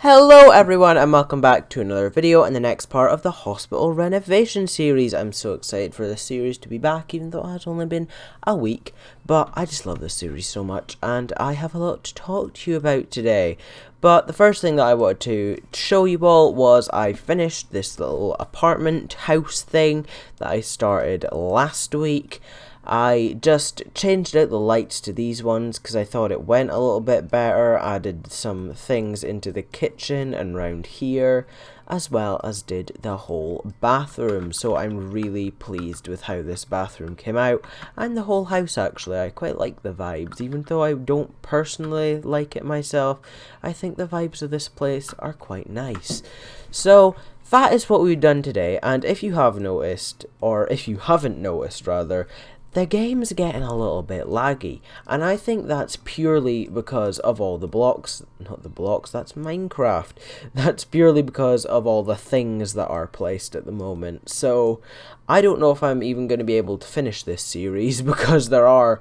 Hello everyone and welcome back to another video and the next part of the hospital renovation series. I'm so excited for this series to be back, even though it has only been a week, but I just love this series so much and I have a lot to talk to you about today. But the first thing that I wanted to show you all was I finished this little apartment house thing that I started last week. I just changed out the lights to these ones because I thought it went a little bit better, added some things into the kitchen and round here, as well as did the whole bathroom. So I'm really pleased with how this bathroom came out, and the whole house actually. I quite like the vibes, even though I don't personally like it myself. I think the vibes of this place are quite nice. So that is what we've done today, and if you have noticed, or if you haven't noticed rather, the game's getting a little bit laggy, and I think that's purely because of all the blocks, not the blocks, that's Minecraft, that's purely because of all the things that are placed at the moment. So I don't know if I'm even going to be able to finish this series because there are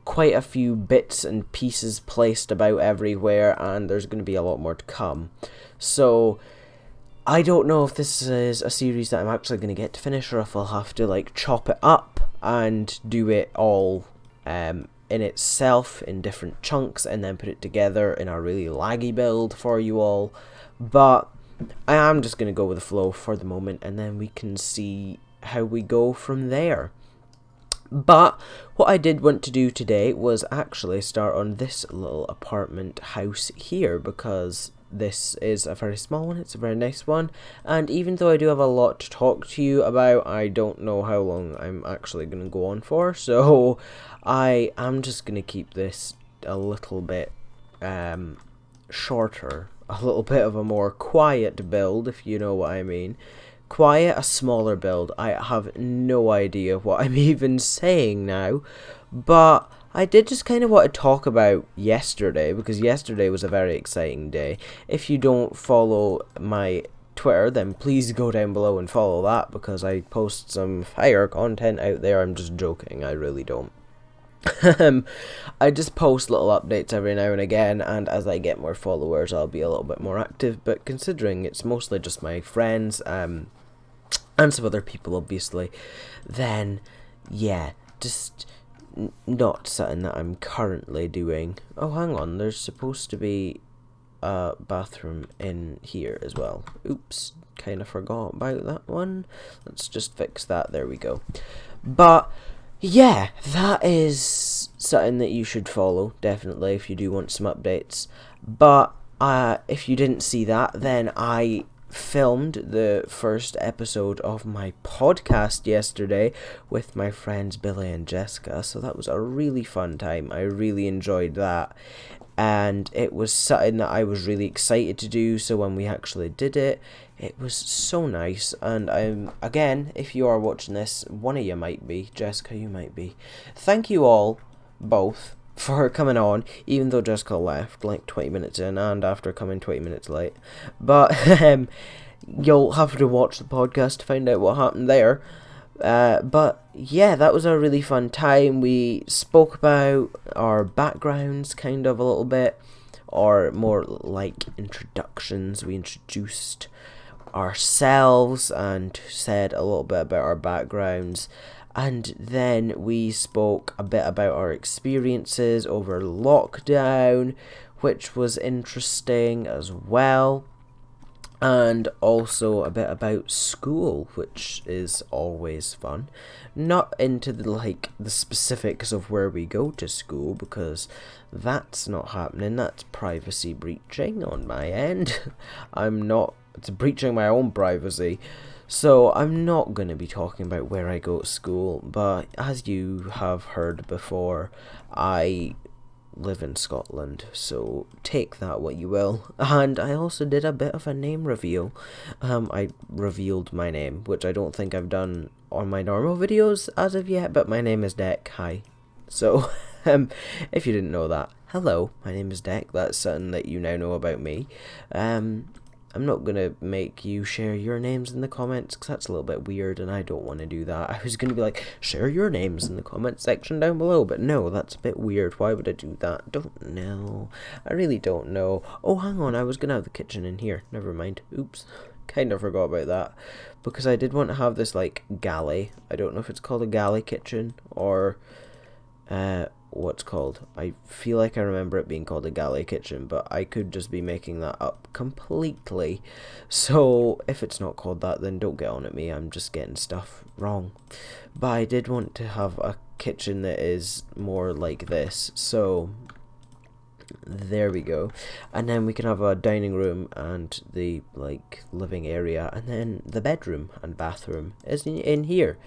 quite a few bits and pieces placed about everywhere, and there's going to be a lot more to come. So I don't know if this is a series that I'm actually going to get to finish, or if I'll have to like chop it up and do it all in itself in different chunks and then put it together in a really laggy build for you all. But I am just going to go with the flow for the moment, and then we can see how we go from there. But what I did want to do today was actually start on this little apartment house here, because this is a very small one, it's a very nice one, and even though I do have a lot to talk to you about, I don't know how long I'm actually going to go on for, so I am just going to keep this a little bit shorter, a little bit of a more quiet build, if you know what I mean. Quiet, a smaller build. I have no idea what I'm even saying now, but I did just kind of want to talk about yesterday, because yesterday was a very exciting day. If you don't follow my Twitter, then please go down below and follow that, because I post some fire content out there. I'm just joking, I really don't. I just post little updates every now and again, and as I get more followers I'll be a little bit more active, but considering it's mostly just my friends and some other people obviously, then yeah, just not something that I'm currently doing. Oh, hang on, there's supposed to be a bathroom in here as well. Oops, kind of forgot about that one. Let's just fix that, there we go. But yeah, that is something that you should follow, definitely, if you do want some updates. But if you didn't see that, then I filmed the first episode of my podcast yesterday with my friends Billy and Jessica, so that was a really fun time. I really enjoyed that, and it was something that I was really excited to do, so when we actually did it, it was so nice. And again, if you are watching this, one of you might be, Jessica, you might be, thank you all both for coming on, even though Jessica left like 20 minutes in and after coming 20 minutes late. But you'll have to watch the podcast to find out what happened there. But yeah, that was a really fun time. We spoke about our backgrounds kind of a little bit, or more like introductions. We introduced ourselves and said a little bit about our backgrounds, and then we spoke a bit about our experiences over lockdown, which was interesting as well, and also a bit about school, which is always fun. Not into the specifics of where we go to school, because that's not happening. That's privacy breaching on my end. It's breaching my own privacy. So I'm not going to be talking about where I go to school, but as you have heard before, I live in Scotland, so take that what you will. And I also did a bit of a name reveal. I revealed my name, which I don't think I've done on my normal videos as of yet, but my name is Deck. Hi. So if you didn't know that, hello, my name is Deck. That's something that you now know about me. I'm not going to make you share your names in the comments, because that's a little bit weird, and I don't want to do that. I was going to be like, share your names in the comment section down below, but no, that's a bit weird. Why would I do that? Don't know. I really don't know. Oh, hang on, I was going to have the kitchen in here. Never mind. Oops. Kind of forgot about that, because I did want to have this, like, galley. I don't know if it's called a galley kitchen, or what's called. I feel like I remember it being called a galley kitchen, but I could just be making that up completely. So if it's not called that, then don't get on at me. I'm just getting stuff wrong. But I did want to have a kitchen that is more like this. So there we go. And then we can have a dining room and the like living area, and then the bedroom and bathroom is in here.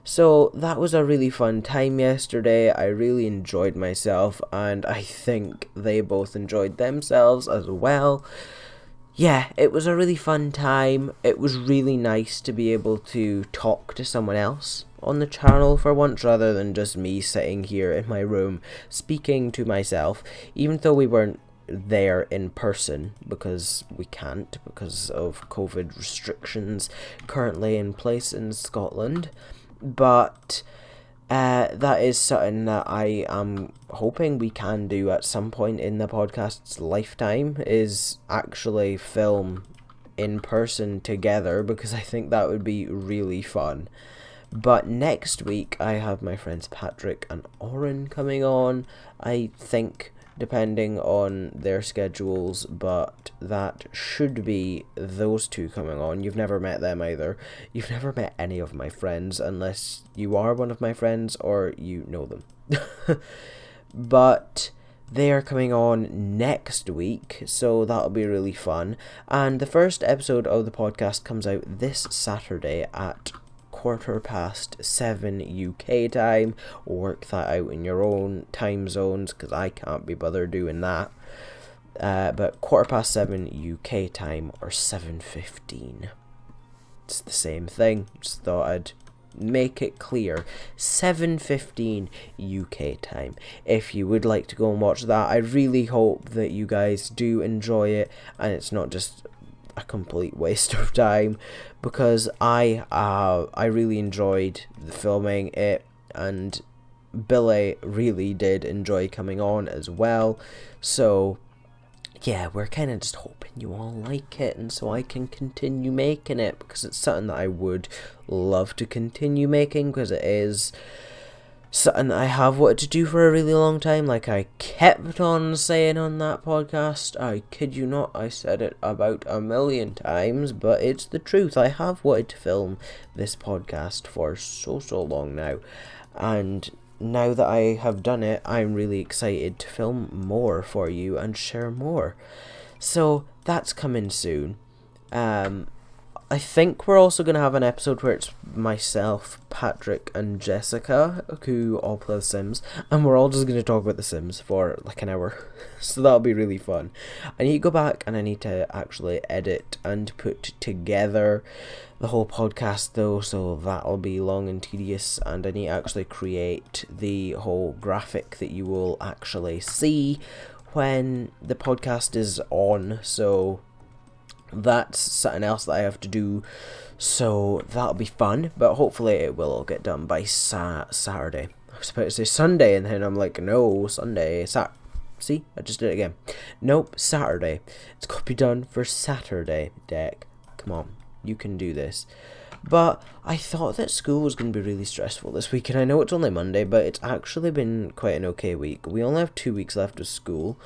So that was a really fun time yesterday. I really enjoyed myself, and I think they both enjoyed themselves as well. Yeah, it was a really fun time. It was really nice to be able to talk to someone else on the channel for once, rather than just me sitting here in my room speaking to myself, even though we weren't there in person, because we can't, because of COVID restrictions currently in place in Scotland. But that is something that I am hoping we can do at some point in the podcast's lifetime, is actually film in person together, because I think that would be really fun. But next week I have my friends Patrick and Oren coming on, I think, depending on their schedules, but that should be those two coming on. You've never met them either. You've never met any of my friends, unless you are one of my friends or you know them. But they are coming on next week, so that'll be really fun. And the first episode of the podcast comes out this Saturday at 7:15 UK time. Work that out in your own time zones, because I can't be bothered doing that. But 7:15 UK time, or 7:15. It's the same thing. Just thought I'd make it clear. 7:15 UK time. If you would like to go and watch that, I really hope that you guys do enjoy it, and it's not just a complete waste of time, because I really enjoyed filming it, and Billy really did enjoy coming on as well. So yeah, we're kind of just hoping you all like it, and so I can continue making it, because it's something that I would love to continue making, because it is something I have wanted to do for a really long time. Like I kept on saying on that podcast, I kid you not, I said it about 1,000,000 times, but it's the truth. I have wanted to film this podcast for so long now, and now that I have done it, I'm really excited to film more for you and share more. So that's coming soon. I think we're also going to have an episode where it's myself, Patrick, and Jessica, who all play The Sims, and we're all just going to talk about The Sims for like an hour. So that'll be really fun. I need to go back and I need to actually edit and put together the whole podcast though, so that'll be long and tedious, and I need to actually create the whole graphic that you will actually see when the podcast is on, so that's something else that I have to do, so that'll be fun, but hopefully it will all get done by Saturday. I was about to say Sunday, and then I'm like, no, Sunday, see, I just did it again. Nope, Saturday. It's got to be done for Saturday, Deck. Come on, you can do this. But I thought that school was going to be really stressful this week, and I know it's only Monday, but it's actually been quite an okay week. We only have 2 weeks left of school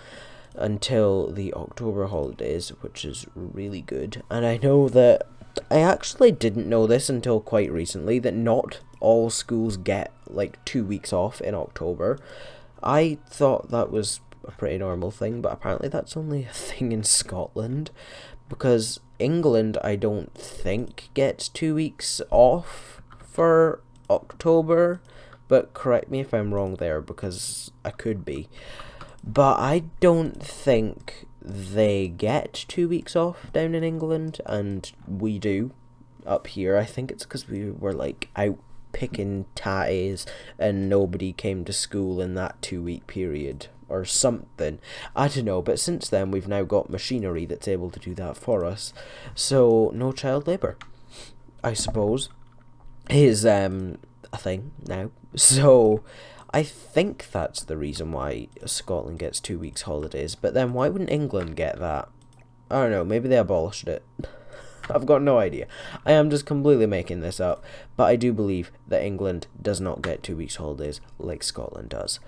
until the October holidays, which is really good. And I know that I actually didn't know this until quite recently, that not all schools get like 2 weeks off in October. I thought that was a pretty normal thing, but apparently that's only a thing in Scotland, because England, I don't think, gets 2 weeks off for October, but correct me if I'm wrong there, because I could be. But I don't think they get 2 weeks off down in England, and we do up here. I think it's because we were like out picking tatties and nobody came to school in that 2 week period. or something. I don't know, but since then we've now got machinery that's able to do that for us. So no child labour, I suppose, is a thing now. So I think that's the reason why Scotland gets 2 weeks holidays. But then why wouldn't England get that? I don't know, maybe they abolished it. I've got no idea. I am just completely making this up, but I do believe that England does not get 2 weeks holidays like Scotland does.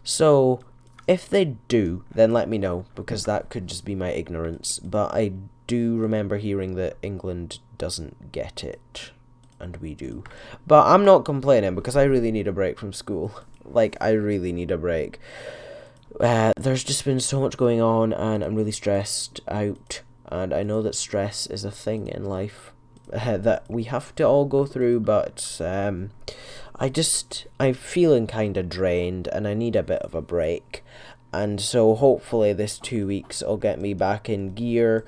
So if they do, then let me know, because that could just be my ignorance. But I do remember hearing that England doesn't get it, and we do. But I'm not complaining, because I really need a break from school. Like, I really need a break. There's just been so much going on, and I'm really stressed out. And I know that stress is a thing in life that we have to all go through, but I'm feeling kind of drained, and I need a bit of a break. And so hopefully this 2 weeks will get me back in gear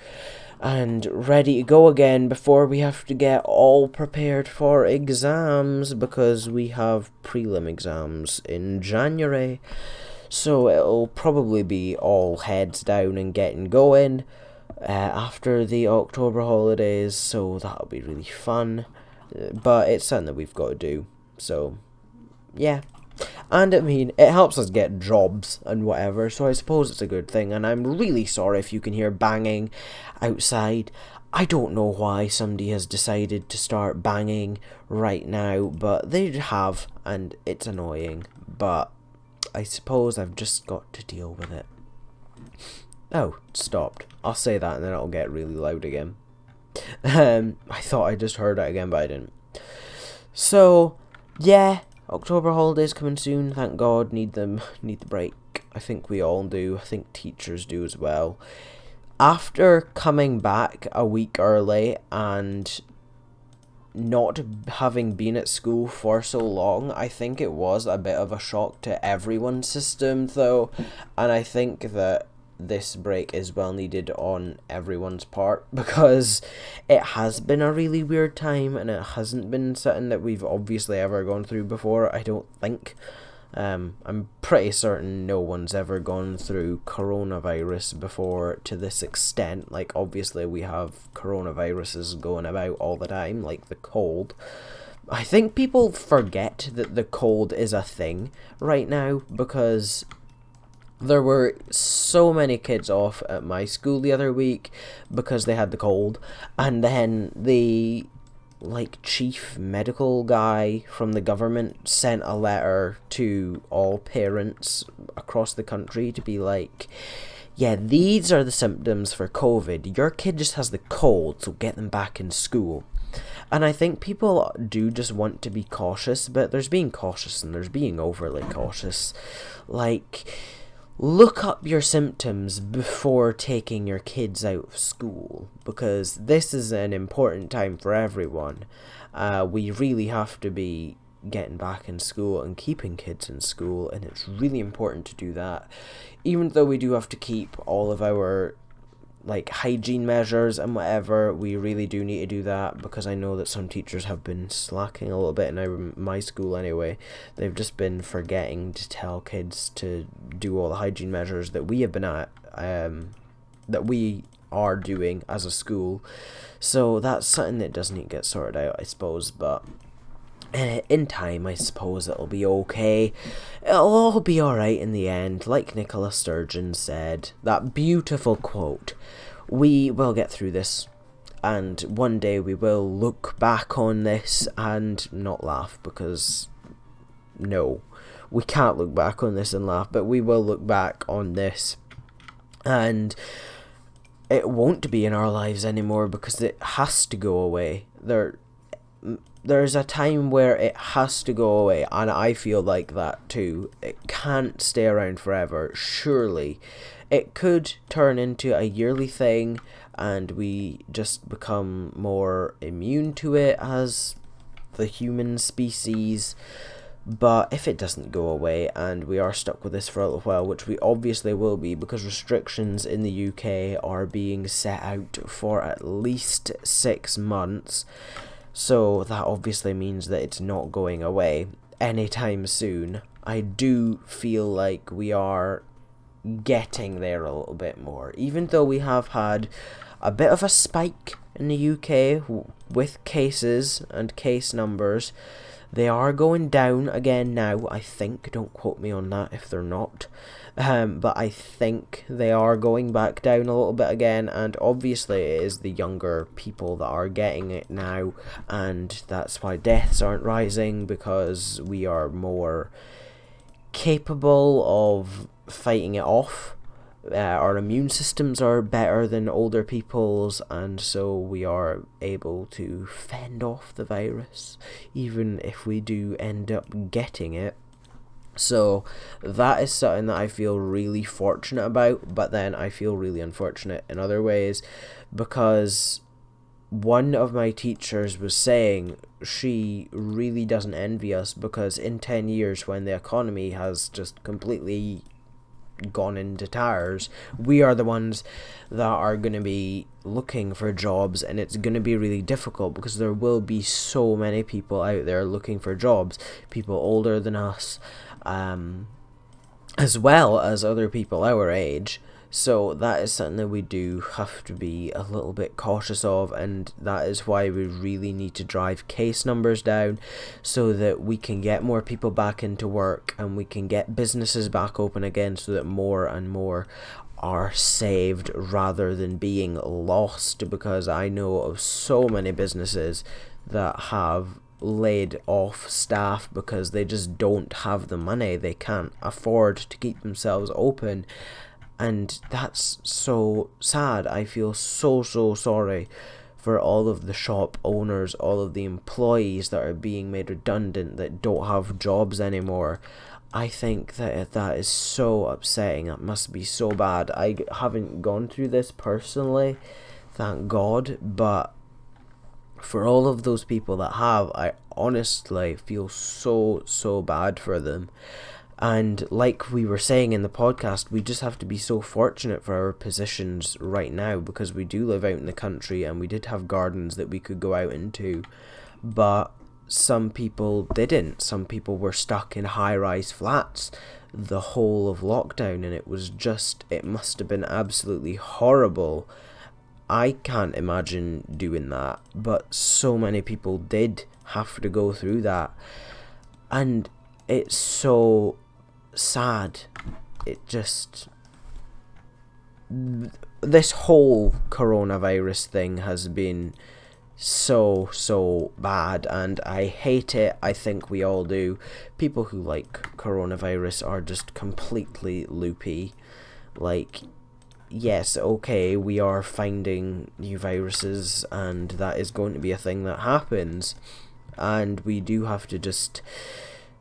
and ready to go again before we have to get all prepared for exams, because we have prelim exams in January. So it'll probably be all heads down and getting going after the October holidays, so that'll be really fun. But it's something that we've got to do, so yeah. And I mean, it helps us get jobs and whatever, so I suppose it's a good thing. And I'm really sorry if you can hear banging outside. I don't know why somebody has decided to start banging right now, but they have, and it's annoying. But I suppose I've just got to deal with it. Oh, it stopped. I'll say that and then it'll get really loud again. I thought I just heard it again, but I didn't. So, yeah. October holidays coming soon, thank God. Need the break. I think we all do. I think teachers do as well. After coming back a week early and not having been at school for so long, I think it was a bit of a shock to everyone's system though, and I think that this break is well needed on everyone's part, because it has been a really weird time, and it hasn't been something that we've obviously ever gone through before, I don't think. I'm pretty certain no one's ever gone through coronavirus before to this extent. Like, obviously we have coronaviruses going about all the time, like the cold. I think people forget that the cold is a thing right now, because there were so many kids off at my school the other week because they had the cold, and then the chief medical guy from the government sent a letter to all parents across the country to be like, yeah, these are the symptoms for COVID. Your kid just has the cold, so get them back in school. And I think people do just want to be cautious, but there's being cautious and there's being overly cautious. Like, look up your symptoms before taking your kids out of school, because this is an important time for everyone. We really have to be getting back in school and keeping kids in school, and it's really important to do that. Even though we do have to keep all of our hygiene measures and whatever, we really do need to do that, because I know that some teachers have been slacking a little bit in my school anyway. They've just been forgetting to tell kids to do all the hygiene measures that we have been that we are doing as a school. So that's something that does need to get sorted out, I suppose, but in time, I suppose it'll be okay. It'll all be alright in the end, like Nicola Sturgeon said. That beautiful quote. We will get through this, and one day we will look back on this and not laugh, because no, we can't look back on this and laugh, but we will look back on this, and it won't be in our lives anymore, because it has to go away. There's a time where it has to go away, and I feel like that too. It can't stay around forever, surely. It could turn into a yearly thing, and we just become more immune to it as the human species. But if it doesn't go away, and we are stuck with this for a little while, which we obviously will be, because restrictions in the UK are being set out for at least 6 months, so that obviously means that it's not going away anytime soon. I do feel like we are getting there a little bit more. Even though we have had a bit of a spike in the UK with cases and case numbers, they are going down again now, I think. Don't quote me on that if they're not. But I think they are going back down a little bit again, and obviously it is the younger people that are getting it now, and that's why deaths aren't rising, because we are more capable of fighting it off. Our immune systems are better than older people's, and so we are able to fend off the virus, even if we do end up getting it. So that is something that I feel really fortunate about, but then I feel really unfortunate in other ways, because one of my teachers was saying she really doesn't envy us, because in 10 years, when the economy has just completely gone into tires, we are the ones that are going to be looking for jobs, and it's going to be really difficult because there will be so many people out there looking for jobs, people older than us, as well as other people our age. So that is something that we do have to be a little bit cautious of, and that is why we really need to drive case numbers down so that we can get more people back into work and we can get businesses back open again, so that more and more are saved rather than being lost, because I know of so many businesses that have laid off staff because they just don't have the money. They can't afford to keep themselves open. And that's so sad. I feel so sorry for all of the shop owners, all of the employees that are being made redundant, that don't have jobs anymore. I think that is so upsetting. That must be so bad. I haven't gone through this personally, thank God, but for all of those people that have, I honestly feel so bad for them. And like we were saying in the podcast, we just have to be so fortunate for our positions right now, because we do live out in the country and we did have gardens that we could go out into. But some people didn't. Some people were stuck in high-rise flats the whole of lockdown, and it must have been absolutely horrible. I can't imagine doing that, but so many people did have to go through that. And it's so sad. This whole coronavirus thing has been so bad, and I hate it. I think we all do. People who like coronavirus are just completely loopy. Like, yes, okay, we are finding new viruses, and that is going to be a thing that happens, and we do have to just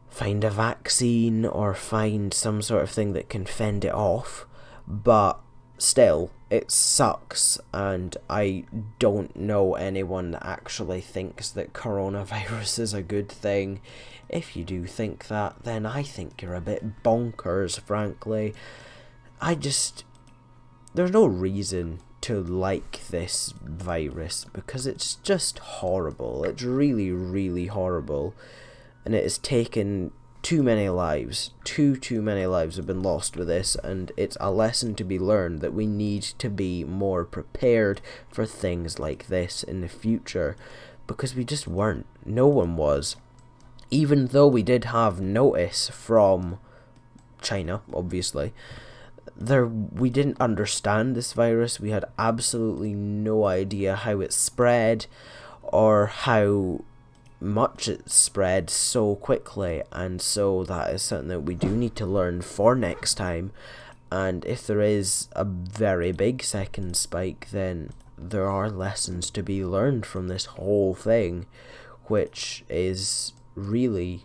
find a vaccine or find some sort of thing that can fend it off. But still, it sucks, and I don't know anyone that actually thinks that coronavirus is a good thing. If you do think that, then I think you're a bit bonkers, frankly. There's no reason to like this virus, because it's just horrible. It's really horrible. And it has taken too many lives. Too many lives have been lost with this, and it's a lesson to be learned that we need to be more prepared for things like this in the future, because we just weren't. No one was. Even though we did have notice from China, obviously, we didn't understand this virus. We had absolutely no idea how it spread or how much it spread so quickly, and so that is something that we do need to learn for next time. And if there is a very big second spike, then there are lessons to be learned from this whole thing, which is really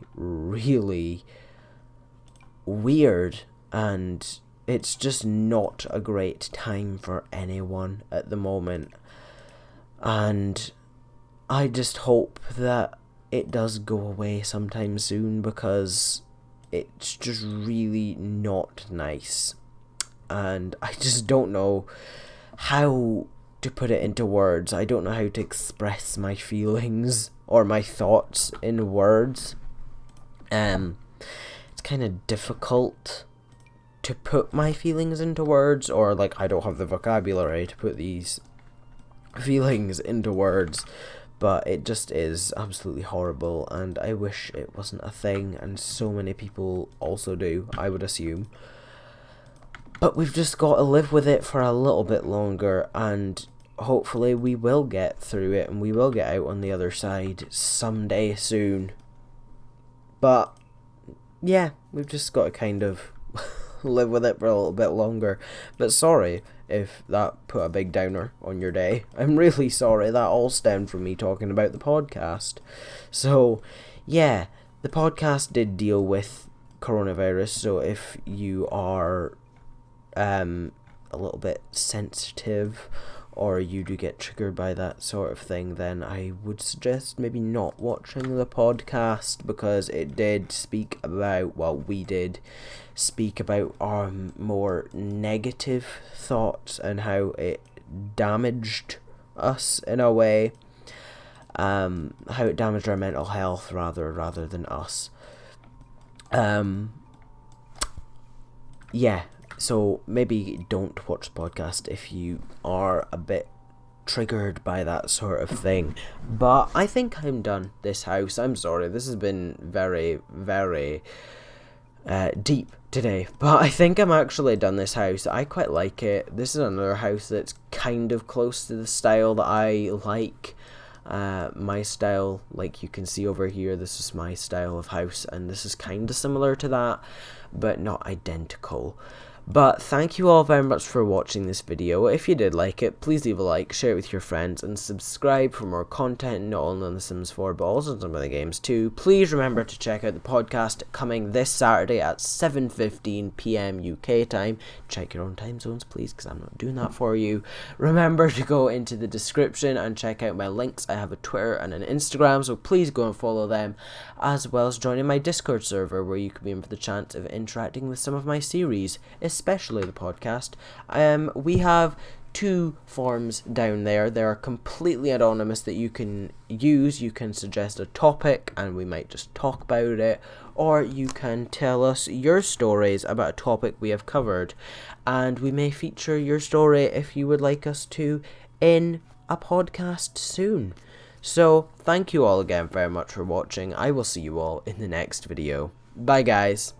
weird, and it's just not a great time for anyone at the moment. And I just hope that it does go away sometime soon, because it's just really not nice. And I just don't know how to put it into words. I don't know how to express my feelings or my thoughts in words. It's kind of difficult to put my feelings into words, or like I don't have the vocabulary to put these feelings into words, but it just is absolutely horrible, and I wish it wasn't a thing, and so many people also do, I would assume. But we've just got to live with it for a little bit longer, and hopefully we will get through it, and we will get out on the other side someday soon. But yeah, we've just got to kind of live with it for a little bit longer. But sorry if that put a big downer on your day. I'm really sorry. That all stemmed from me talking about the podcast. So yeah, the podcast did deal with coronavirus, so if you are a little bit sensitive, or you do get triggered by that sort of thing, then I would suggest maybe not watching the podcast, because it did speak about, well, we did speak about more negative thoughts and how it damaged us in a way, how it damaged our mental health rather than us. Yeah, so maybe don't watch the podcast if you are a bit triggered by that sort of thing. But I think I'm done this house. I'm sorry, this has been very, very deep today, but I think I'm actually done this house. I quite like it. This is another house that's kind of close to the style that I like. My style, like you can see over here, this is my style of house, and this is kind of similar to that, but not identical. But thank you all very much for watching this video. If you did like it, please leave a like, share it with your friends, and subscribe for more content, not only on The Sims 4, but also on some other games too. Please remember to check out the podcast coming this Saturday at 7:15 PM UK time. Check your own time zones, please, because I'm not doing that for you. Remember to go into the description and check out my links. I have a Twitter and an Instagram, so please go and follow them, as well as joining my Discord server, where you can be in for the chance of interacting with some of my series, especially the podcast. We have 2 forms down there. They are completely anonymous that you can use. You can suggest a topic and we might just talk about it, or you can tell us your stories about a topic we have covered, and we may feature your story, if you would like us to, in a podcast soon. So thank you all again very much for watching. I will see you all in the next video. Bye guys.